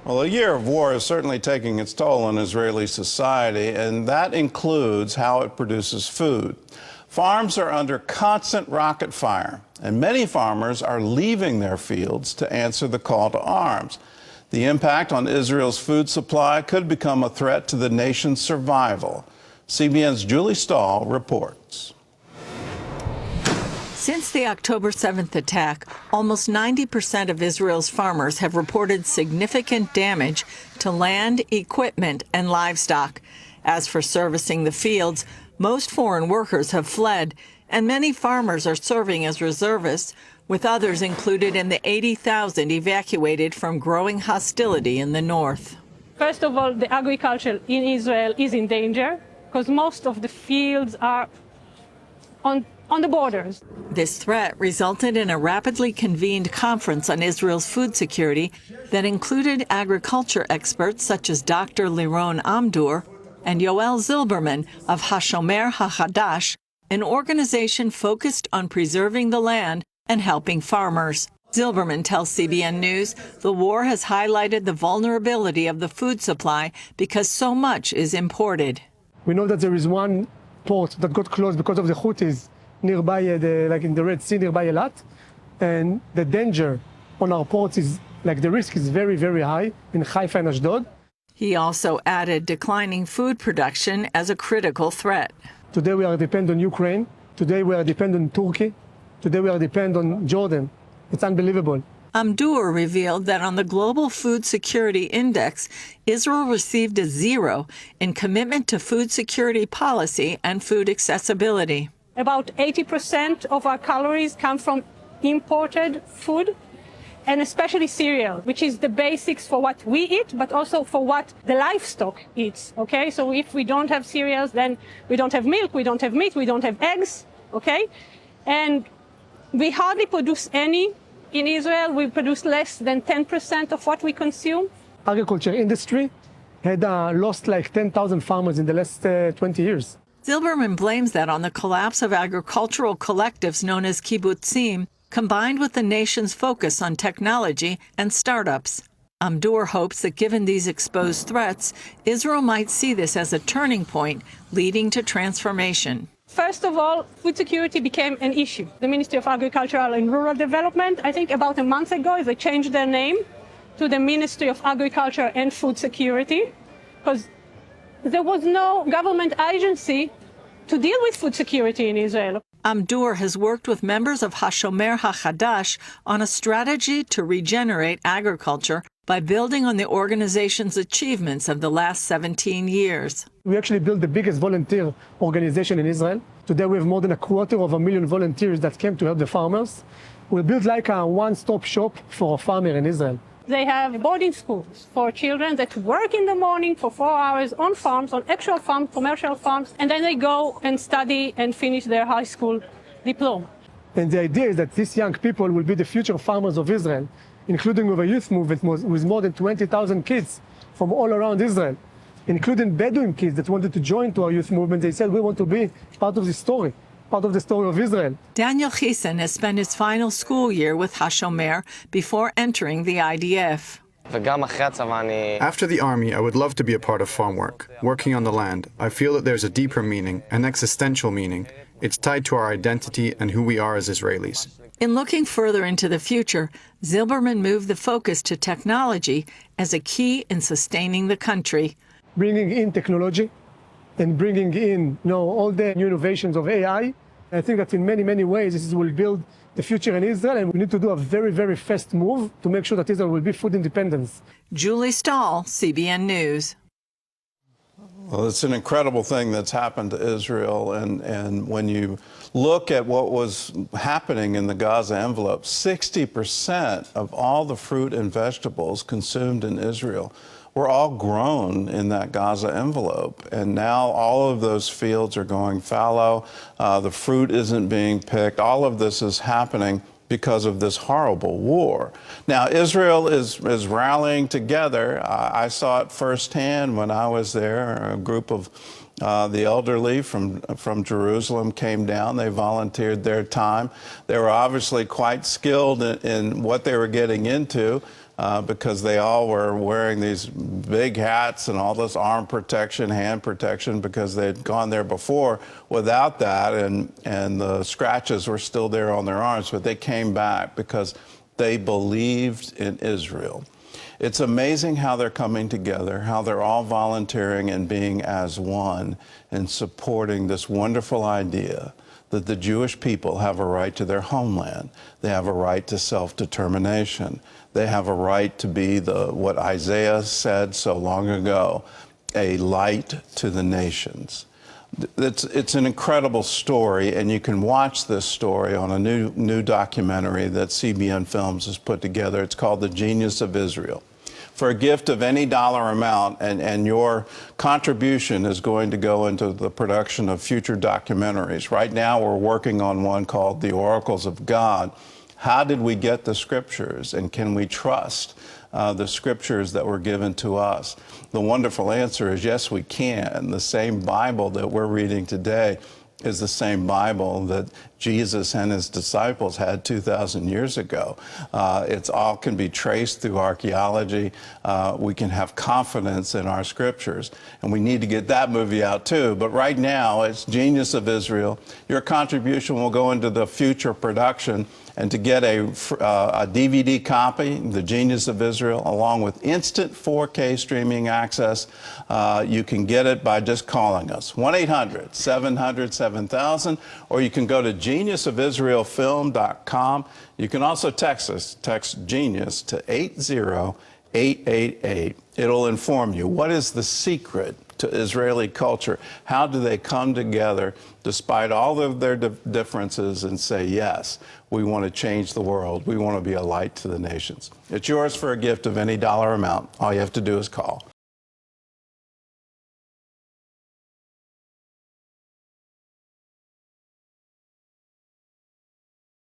Well, a year of war is certainly taking its toll on Israeli society, and that includes how it produces food. Farms are under constant rocket fire, and many farmers are leaving their fields to answer the call to arms. The impact on Israel's food supply could become a threat to the nation's survival. CBN's Julie Stahl reports. Since the October 7th attack, almost 90% of Israel's farmers have reported significant damage to land, equipment, and livestock. As for servicing the fields, most foreign workers have fled, and many farmers are serving as reservists, with others included in the 80,000 evacuated from growing hostility in the north. First of all, the agriculture in Israel is in danger because most of the fields are on the borders. This threat resulted in a rapidly convened conference on Israel's food security that included agriculture experts such as Dr. Liron Amdur and Yoel Zilberman of HaShomer HaChadash, an organization focused on preserving the land and helping farmers. Zilberman tells CBN News the war has highlighted the vulnerability of the food supply because so much is imported. We know that there is one port that got closed because of the Houthis nearby, like in the Red Sea, nearby Eilat, and the danger on our ports is, like the risk is very, very high in Haifa and Ashdod. He also added declining food production as a critical threat. Today we are dependent on Ukraine. Today we are dependent on Turkey. Today we are dependent on Jordan. It's unbelievable. Amdur revealed that on the Global Food Security Index, Israel received a 0 in commitment to food security policy and food accessibility. About 80% of our calories come from imported food, and especially cereal, which is the basics for what we eat, but also for what the livestock eats, okay? So if we don't have cereals, then we don't have milk, we don't have meat, we don't have eggs, okay? And we hardly produce any. In Israel, we produce less than 10% of what we consume. Agriculture industry had lost like 10,000 farmers in the last 20 years. Zilberman blames that on the collapse of agricultural collectives known as kibbutzim, combined with the nation's focus on technology and startups. Amdur hopes that given these exposed threats, Israel might see this as a turning point leading to transformation. First of all, food security became an issue. The Ministry of Agriculture and Rural Development, I think about a month ago, they changed their name to the Ministry of Agriculture and Food Security, because there was no government agency to deal with food security in Israel. Amdur has worked with members of HaShomer HaChadash on a strategy to regenerate agriculture by building on the organization's achievements of the last 17 years. We actually built the biggest volunteer organization in Israel. Today we have more than 250,000 volunteers that came to help the farmers. We built like a one-stop shop for a farmer in Israel. They have boarding schools for children that work in the morning for 4 hours on farms, on actual farms, commercial farms, and then they go and study and finish their high school diploma. And the idea is that these young people will be the future farmers of Israel, including with a youth movement with more than 20,000 kids from all around Israel, including Bedouin kids that wanted to join to our youth movement. They said, we want to be part of this story, part of the story of Israel. Daniel Chisen has spent his final school year with HaShomer before entering the IDF. After the army, I would love to be a part of farm work, working on the land. I feel that there's a deeper meaning, an existential meaning. It's tied to our identity and who we are as Israelis. In looking further into the future, Zilberman moved the focus to technology as a key in sustaining the country. Bringing in technology and bringing in all the new innovations of AI. I think that in many, many ways this will build the future in Israel, and we need to do a very, very fast move to make sure that Israel will be food independent. Julie Stahl, CBN News. Well, it's an incredible thing that's happened to Israel, and when you look at what was happening in the Gaza envelope, 60% of all the fruit and vegetables consumed in Israel were all grown in that Gaza envelope. And now all of those fields are going fallow. The fruit isn't being picked. All of this is happening because of this horrible war. Now, Israel is rallying together. I saw it firsthand when I was there. A group of the elderly from Jerusalem came down. They volunteered their time. They were obviously quite skilled in what they were getting into. because they all were wearing these big hats and all this arm protection, hand protection, because they'd gone there before without that, and the scratches were still there on their arms, but they came back because they believed in Israel. It's amazing how they're coming together, how they're all volunteering and being as one and supporting this wonderful idea that the Jewish people have a right to their homeland. They have a right to self-determination. They have a right to be what Isaiah said so long ago, a light to the nations. It's an incredible story, and you can watch this story on a new documentary that CBN Films has put together. It's called The Genius of Israel. For a gift of any dollar amount, and your contribution is going to go into the production of future documentaries. Right now, we're working on one called The Oracles of God. How did we get the scriptures, and can we trust the scriptures that were given to us? The wonderful answer is yes, we can. The same Bible that we're reading today is the same Bible that Jesus and his disciples had 2,000 years ago. It's all can be traced through archaeology. We can have confidence in our scriptures, and we need to get that movie out too. But right now, it's Genius of Israel. Your contribution will go into the future production, and to get a DVD copy, The Genius of Israel, along with instant 4K streaming access, you can get it by just calling us, 1-800-700-7000, or you can go to geniusofisraelfilm.com. You can also text us, text GENIUS to 80888. It'll inform you what is the secret to Israeli culture. How do they come together despite all of their differences and say, yes, we want to change the world. We want to be a light to the nations. It's yours for a gift of any dollar amount. All you have to do is call.